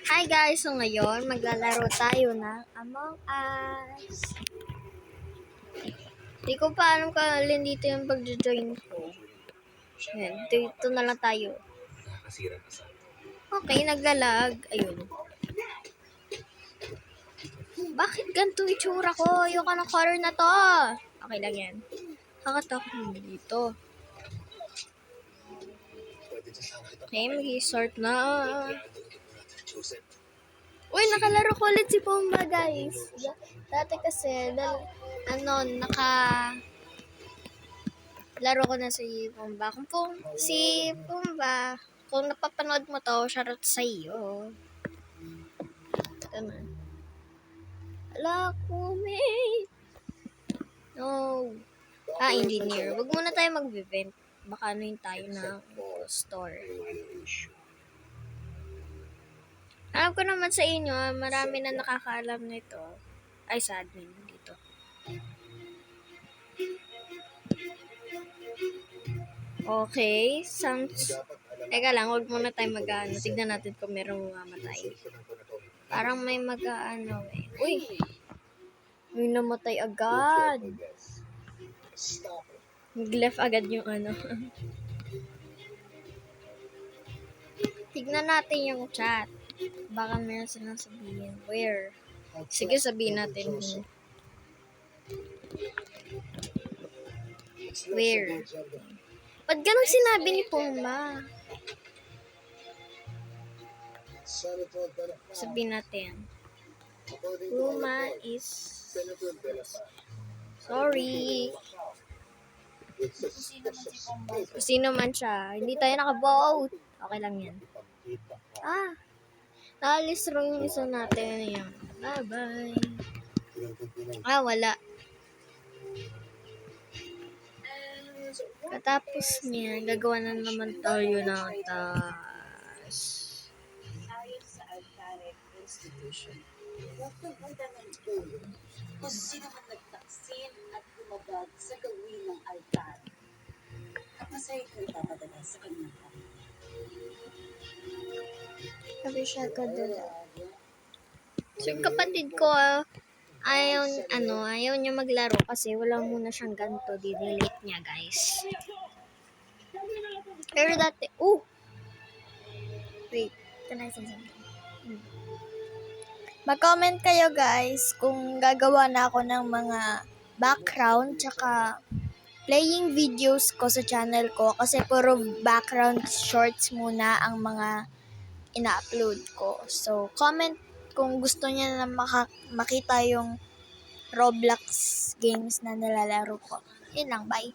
Hi guys! So ngayon, maglalaro tayo ng Among Us. Hindi ko pa alam kung alin dito yung pag-join ko. Ayan, dito na lang tayo. Okay, naglalag. Ayun. Bakit ganito itsura ko? Ayoko ng color na to. Okay lang yan. Kakatakot dito. Okay, mag-sort na. Uy, nakalaro ko ulit si Pumba, guys. Dati kasi, laro ko na si Pumba. Si Pumba, kung napapanood mo to, shoutout sa iyo. Tama. Ala, kumate. No. Engineer. Wag muna tayo mag-event. Baka ano yung tayo ng store. Alam ko naman sa inyo, marami na nakakaalam nito. Ay, sa admin dito. Okay, sounds... Teka lang, huwag muna tayo mag-ano. Tignan natin kung merong mamatay. Parang may mag-ano eh. Uy! May namatay agad. Nag-left agad yung ano. Tignan natin yung chat. Baka meron silang sabihin. Where? Sige, sabihin natin. Where? Ba't ganun sinabi ni Puma? Sabihin natin. Puma is... Sorry. Kung sino man siya. Hindi tayo naka-vote. Okay lang yan. Naalis rin yung isa natin. Yan. Bye-bye. Wala. Katapos niya, gagawa na naman tayo ng task. Kung sino man nagtaksin at lumabag sa gawin ng altar, at masaya ko ipapadala sa kanyang pamilya. Sabi siya kadala. So, yung kapatid ko, ayaw niya maglaro kasi wala muna siyang ganito. Di-delete niya, guys. Pero dati, wait, can I say something? Mag-comment kayo, guys, kung gagawa na ako ng mga background tsaka playing videos ko sa channel ko kasi puro background shorts muna ang mga ina-upload ko. So, comment kung gusto niya na makita yung Roblox games na nilalaro ko. Yun lang, bye.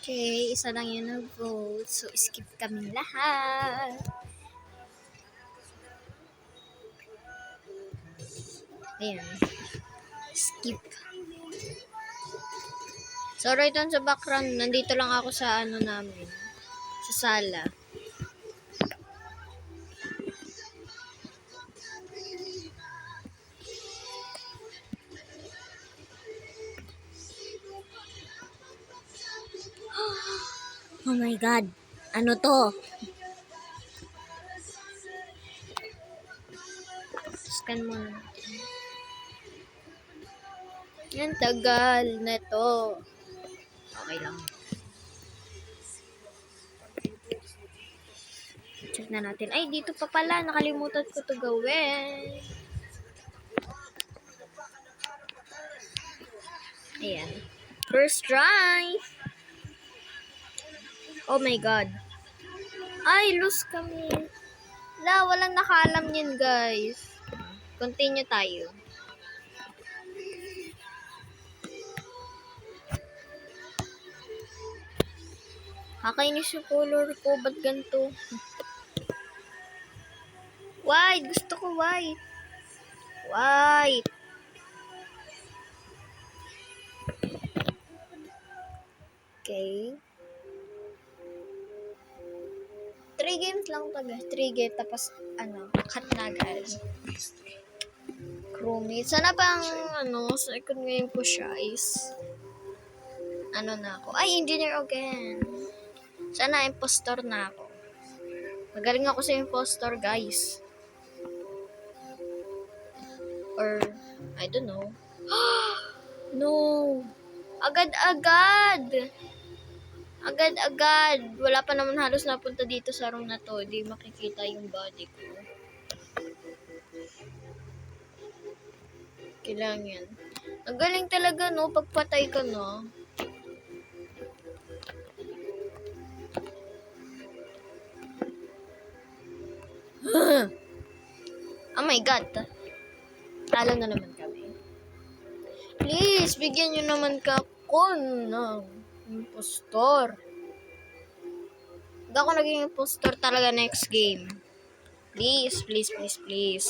Okay, isa lang yun nag-vote. So, skip kami lahat. Ayan. Skip. Sorry doon sa background. Nandito lang ako sa namin. Sa sala. Oh my God. Ano to? Scan mo na. Yan, tagal na to. Okay lang. Check na natin. Ay, dito pa pala. Nakalimutan ko to gawin. Ayan. First try. Oh my God. Ay, lose kami. Walang nakaalam yun, guys. Continue tayo. Kakainis yung color ko. Ba't ganito? White. Gusto ko white. White. Okay. 3 games lang to, guys. 3 games. Tapos, cut na agad. crewmate. Sana pang, second game ko siya is, na ako. Ay, engineer again. Sana impostor na ako. Magaling ako sa impostor, guys. Or, I don't know. No! Agad-agad! Agad-agad! Wala pa naman halos napunta dito sa room na to. Di makikita yung body ko. Kailangan yan. Ang galing talaga, no? Pagpatay ka, no? Oh my God. Talo na naman kami. Please, bigyan nyo naman ka ako ng impostor. Hindi ako naging impostor talaga next game. Please, please, please, please.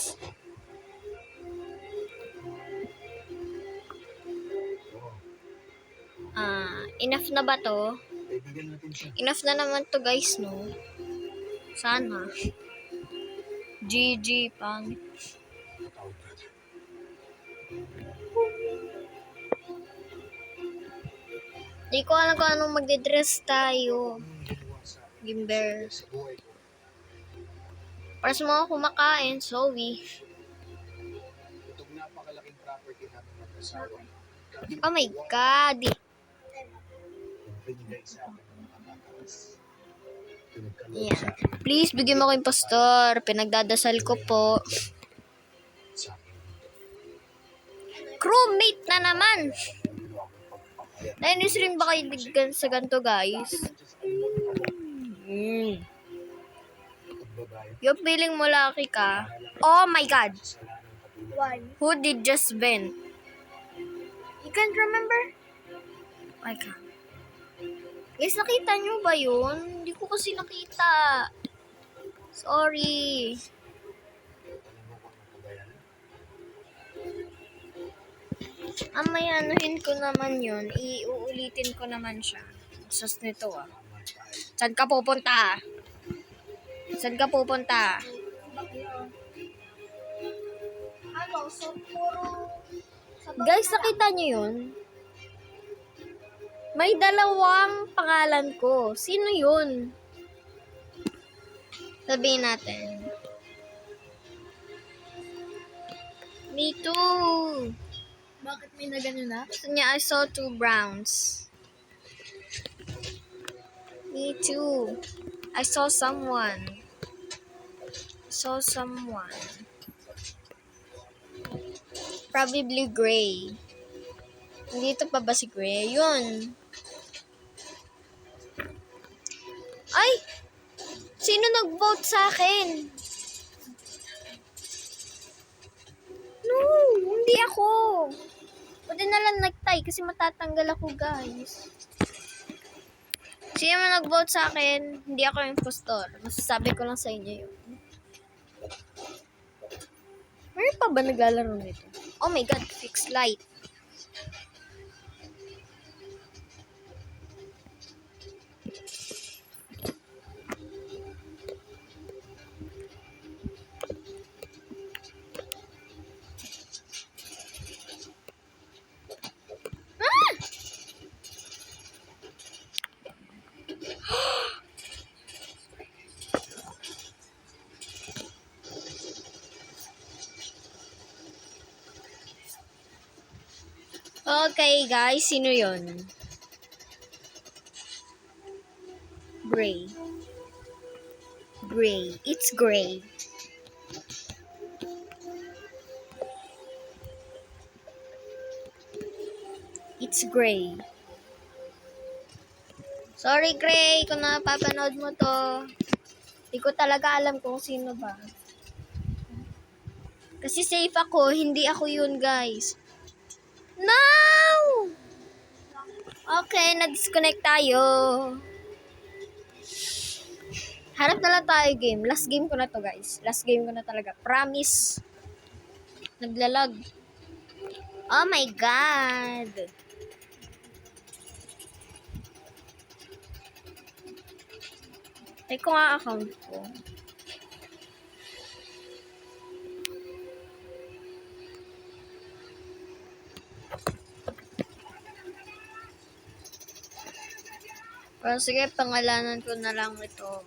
Enough na ba to? Enough na naman to, guys, no? Sana. GG, pang. Di ko alam kung anong magde-dress tayo. Gimber. Para sa mga kumakain, Zoe. Oh my God. Yeah. Please, bigyan mo ko impostor. Pinagdadasal ko po. Crewmate na naman. Nainis rin ba kayo sa ganito, guys? Yung feeling mo lucky ka. Oh my God. Why? Who did just vent? You can't remember? I can't. Guys, nakita nyo ba yun? Hindi ko kasi nakita. Sorry. Mamaya anuhin ko naman yun. Iuulitin ko naman siya. Sus nito ah. Saan ka pupunta? Saan ka pupunta? Ano? So, puro... Guys, nakita nyo yun? May dalawang pangalan ko. Sino yun? Sabihin natin. Me too. Bakit may na gano'n na? Gusto niya, I saw 2 browns. Me too. I saw someone. Probably gray. Nandito pa ba si Gray? Yun. Ay! Sino nag-vote sa akin? No! Hindi ako. Pwede na lang nag-tie kasi matatanggal ako, guys. Sino man nag-vote sa akin, hindi ako impostor. Masasabi ko lang sa inyo yun. Meron pa ba naglalaro nito? Oh my God, fixed light. Okay, guys. Sino yun? Gray. Gray. It's Gray. It's Gray. Sorry, Gray, kung napapanood mo to. Hindi ko talaga alam kung sino ba. Kasi safe ako, hindi ako yun, guys. No! Okay, na-disconnect tayo. Harap na lang tayo game. Last game ko na to, guys. Last game ko na talaga. Promise. Naglalag. Oh my God. Take ko nga account ko. Pero sige, pangalanan ko na lang ito.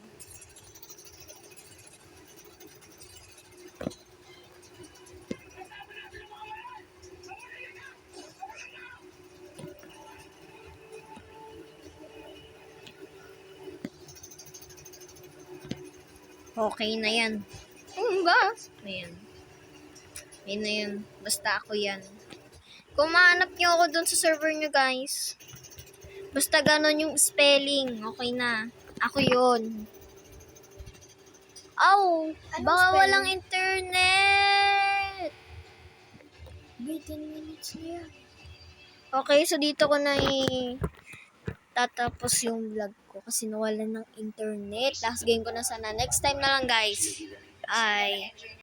Okay na yan. Gas. Ayan. Ayan na yan. Basta ako yan. Kung mahanap niyo ako dun sa server niyo, guys. Basta ganon yung spelling. Okay na. Ako yun. Aw! Anong Baka spelling? walang internet! Wait, 10 minutes na yan. Okay, so dito ko na tatapos yung vlog ko kasi nawalan ng internet. Last game ko na sana. Next time na lang, guys. Bye!